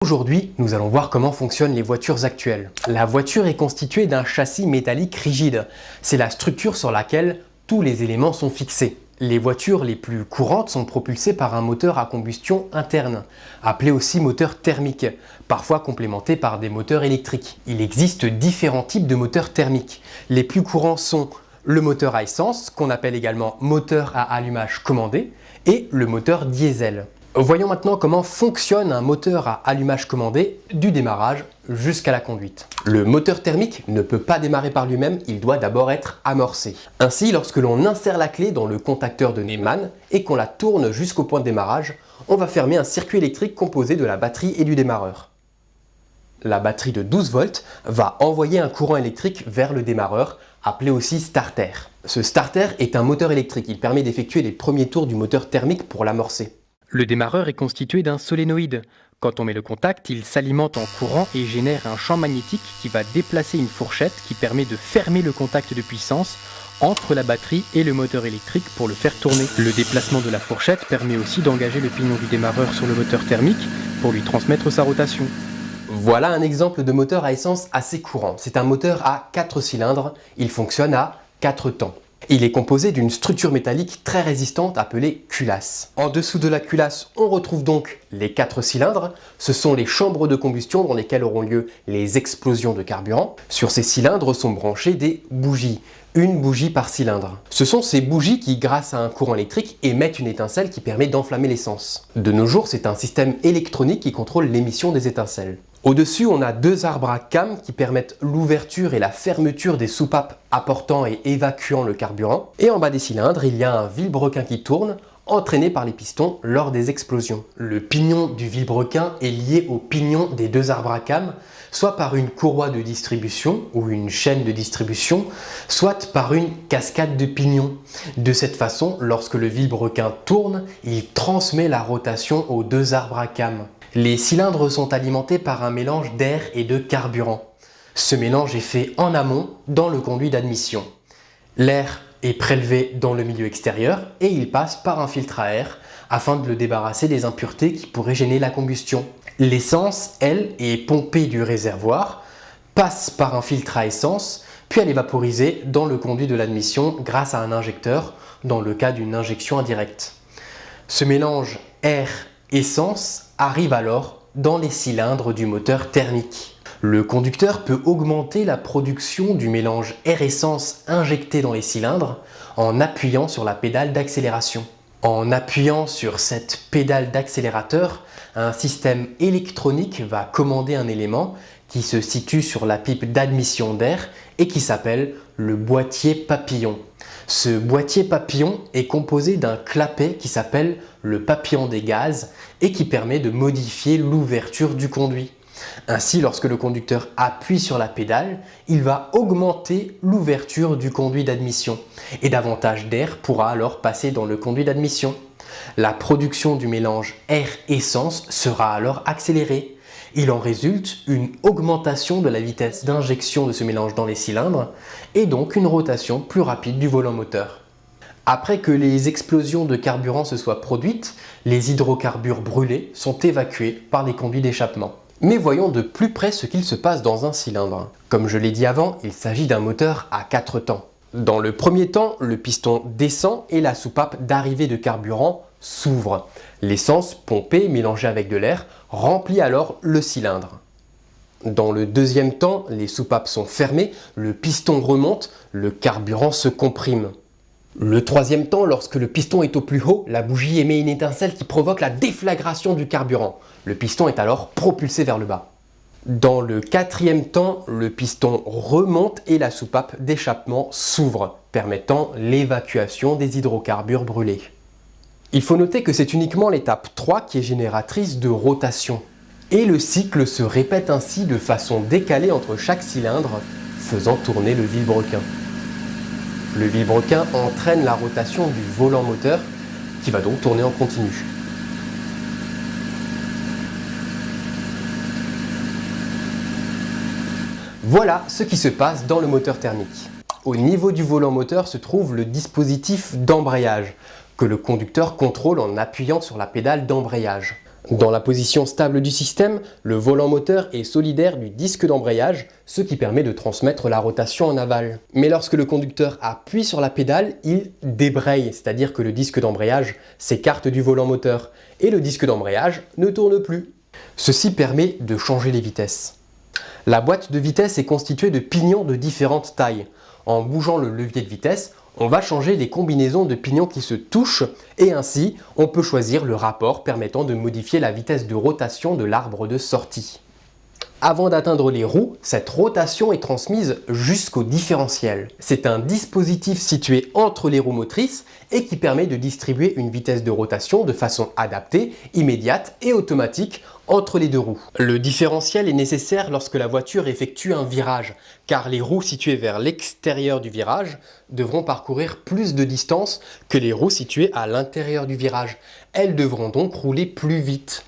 Aujourd'hui, nous allons voir comment fonctionnent les voitures actuelles. La voiture est constituée d'un châssis métallique rigide. C'est la structure sur laquelle tous les éléments sont fixés. Les voitures les plus courantes sont propulsées par un moteur à combustion interne, appelé aussi moteur thermique, parfois complémenté par des moteurs électriques. Il existe différents types de moteurs thermiques. Les plus courants sont le moteur à essence, qu'on appelle également moteur à allumage commandé, et le moteur diesel. Voyons maintenant comment fonctionne un moteur à allumage commandé du démarrage jusqu'à la conduite. Le moteur thermique ne peut pas démarrer par lui-même, il doit d'abord être amorcé. Ainsi, lorsque l'on insère la clé dans le contacteur de Neumann et qu'on la tourne jusqu'au point de démarrage, on va fermer un circuit électrique composé de la batterie et du démarreur. La batterie de 12 volts va envoyer un courant électrique vers le démarreur, appelé aussi starter. Ce starter est un moteur électrique, il permet d'effectuer les premiers tours du moteur thermique pour l'amorcer. Le démarreur est constitué d'un solénoïde. Quand on met le contact, il s'alimente en courant et génère un champ magnétique qui va déplacer une fourchette qui permet de fermer le contact de puissance entre la batterie et le moteur électrique pour le faire tourner. Le déplacement de la fourchette permet aussi d'engager le pignon du démarreur sur le moteur thermique pour lui transmettre sa rotation. Voilà un exemple de moteur à essence assez courant. C'est un moteur à 4 cylindres, il fonctionne à 4 temps. Il est composé d'une structure métallique très résistante appelée culasse. En dessous de la culasse, on retrouve donc les 4 cylindres. Ce sont les chambres de combustion dans lesquelles auront lieu les explosions de carburant. Sur ces cylindres sont branchées des bougies, une bougie par cylindre. Ce sont ces bougies qui, grâce à un courant électrique, émettent une étincelle qui permet d'enflammer l'essence. De nos jours, c'est un système électronique qui contrôle l'émission des étincelles. Au-dessus, on a deux arbres à cames qui permettent l'ouverture et la fermeture des soupapes apportant et évacuant le carburant. Et en bas des cylindres, il y a un vilebrequin qui tourne, entraîné par les pistons lors des explosions. Le pignon du vilebrequin est lié au pignon des deux arbres à cames, soit par une courroie de distribution ou une chaîne de distribution, soit par une cascade de pignons. De cette façon, lorsque le vilebrequin tourne, il transmet la rotation aux deux arbres à cames. Les cylindres sont alimentés par un mélange d'air et de carburant. Ce mélange est fait en amont dans le conduit d'admission. L'air est prélevé dans le milieu extérieur et il passe par un filtre à air afin de le débarrasser des impuretés qui pourraient gêner la combustion. L'essence, elle, est pompée du réservoir, passe par un filtre à essence, puis elle est vaporisée dans le conduit de l'admission grâce à un injecteur dans le cas d'une injection indirecte. Ce mélange air-essence arrive alors dans les cylindres du moteur thermique. Le conducteur peut augmenter la production du mélange air-essence injecté dans les cylindres en appuyant sur la pédale d'accélération. En appuyant sur cette pédale d'accélérateur, un système électronique va commander un élément qui se situe sur la pipe d'admission d'air et qui s'appelle le boîtier papillon. Ce boîtier papillon est composé d'un clapet qui s'appelle le papillon des gaz et qui permet de modifier l'ouverture du conduit. Ainsi, lorsque le conducteur appuie sur la pédale, il va augmenter l'ouverture du conduit d'admission et davantage d'air pourra alors passer dans le conduit d'admission. La production du mélange air-essence sera alors accélérée. Il en résulte une augmentation de la vitesse d'injection de ce mélange dans les cylindres et donc une rotation plus rapide du volant moteur. Après que les explosions de carburant se soient produites, les hydrocarbures brûlés sont évacués par les conduits d'échappement. Mais voyons de plus près ce qu'il se passe dans un cylindre. Comme je l'ai dit avant, il s'agit d'un moteur à 4 temps. Dans le premier temps, le piston descend et la soupape d'arrivée de carburant s'ouvre. L'essence pompée, mélangée avec de l'air, remplit alors le cylindre. Dans le deuxième temps, les soupapes sont fermées, le piston remonte, le carburant se comprime. Le troisième temps, lorsque le piston est au plus haut, la bougie émet une étincelle qui provoque la déflagration du carburant. Le piston est alors propulsé vers le bas. Dans le quatrième temps, le piston remonte et la soupape d'échappement s'ouvre, permettant l'évacuation des hydrocarbures brûlés. Il faut noter que c'est uniquement l'étape 3 qui est génératrice de rotation. Et le cycle se répète ainsi de façon décalée entre chaque cylindre, faisant tourner le vilebrequin. Le vilebrequin entraîne la rotation du volant moteur qui va donc tourner en continu. Voilà ce qui se passe dans le moteur thermique. Au niveau du volant moteur se trouve le dispositif d'embrayage que le conducteur contrôle en appuyant sur la pédale d'embrayage. Dans la position stable du système, le volant moteur est solidaire du disque d'embrayage, ce qui permet de transmettre la rotation en aval. Mais lorsque le conducteur appuie sur la pédale, il débraye, c'est-à-dire que le disque d'embrayage s'écarte du volant moteur et le disque d'embrayage ne tourne plus. Ceci permet de changer les vitesses. La boîte de vitesse est constituée de pignons de différentes tailles. En bougeant le levier de vitesse, on va changer les combinaisons de pignons qui se touchent et ainsi on peut choisir le rapport permettant de modifier la vitesse de rotation de l'arbre de sortie. Avant d'atteindre les roues, cette rotation est transmise jusqu'au différentiel. C'est un dispositif situé entre les roues motrices et qui permet de distribuer une vitesse de rotation de façon adaptée, immédiate et automatique entre les deux roues. Le différentiel est nécessaire lorsque la voiture effectue un virage, car les roues situées vers l'extérieur du virage devront parcourir plus de distance que les roues situées à l'intérieur du virage. Elles devront donc rouler plus vite.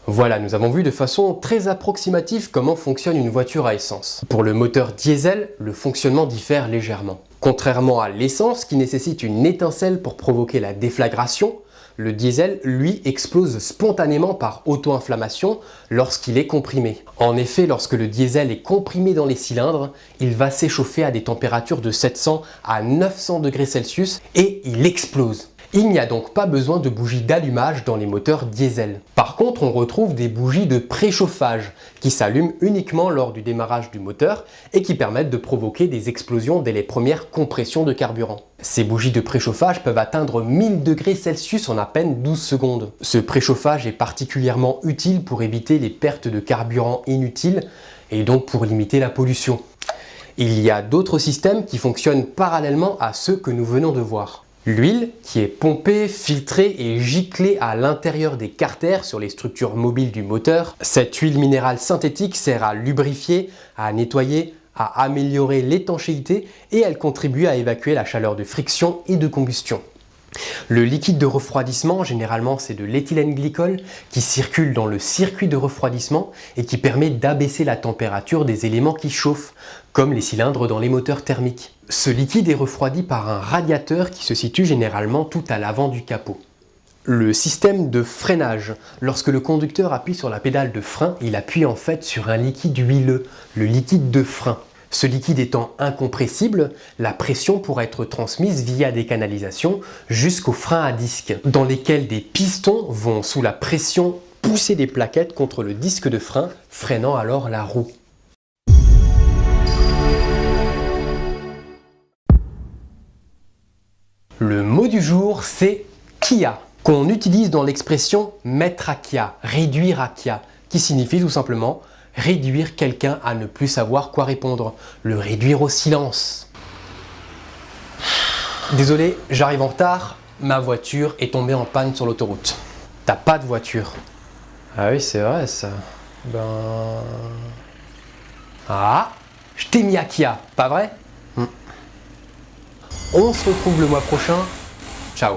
Voilà, nous avons vu de façon très approximative comment fonctionne une voiture à essence. Pour le moteur diesel, le fonctionnement diffère légèrement. Contrairement à l'essence qui nécessite une étincelle pour provoquer la déflagration, le diesel, lui, explose spontanément par auto-inflammation lorsqu'il est comprimé. En effet, lorsque le diesel est comprimé dans les cylindres, il va s'échauffer à des températures de 700 à 900 degrés Celsius et il explose. Il n'y a donc pas besoin de bougies d'allumage dans les moteurs diesel. Par contre, on retrouve des bougies de préchauffage qui s'allument uniquement lors du démarrage du moteur et qui permettent de provoquer des explosions dès les premières compressions de carburant. Ces bougies de préchauffage peuvent atteindre 1000 degrés Celsius en à peine 12 secondes. Ce préchauffage est particulièrement utile pour éviter les pertes de carburant inutiles et donc pour limiter la pollution. Il y a d'autres systèmes qui fonctionnent parallèlement à ceux que nous venons de voir. L'huile, qui est pompée, filtrée et giclée à l'intérieur des carters sur les structures mobiles du moteur. Cette huile minérale synthétique sert à lubrifier, à nettoyer, à améliorer l'étanchéité et elle contribue à évacuer la chaleur de friction et de combustion. Le liquide de refroidissement, généralement c'est de l'éthylène glycol, qui circule dans le circuit de refroidissement et qui permet d'abaisser la température des éléments qui chauffent, comme les cylindres dans les moteurs thermiques. Ce liquide est refroidi par un radiateur qui se situe généralement tout à l'avant du capot. Le système de freinage. Lorsque le conducteur appuie sur la pédale de frein, il appuie en fait sur un liquide huileux, le liquide de frein. Ce liquide étant incompressible, la pression pourra être transmise via des canalisations jusqu'aux freins à disque, dans lesquels des pistons vont sous la pression pousser des plaquettes contre le disque de frein, freinant alors la roue. Le mot du jour, c'est Kia, qu'on utilise dans l'expression mettre à Kia, réduire à Kia, qui signifie tout simplement réduire quelqu'un à ne plus savoir quoi répondre, le réduire au silence. Désolé, j'arrive en retard, ma voiture est tombée en panne sur l'autoroute. T'as pas de voiture. Ah oui, c'est vrai ça. Ah, je t'ai mis à Kia, pas vrai? On se retrouve le mois prochain. Ciao.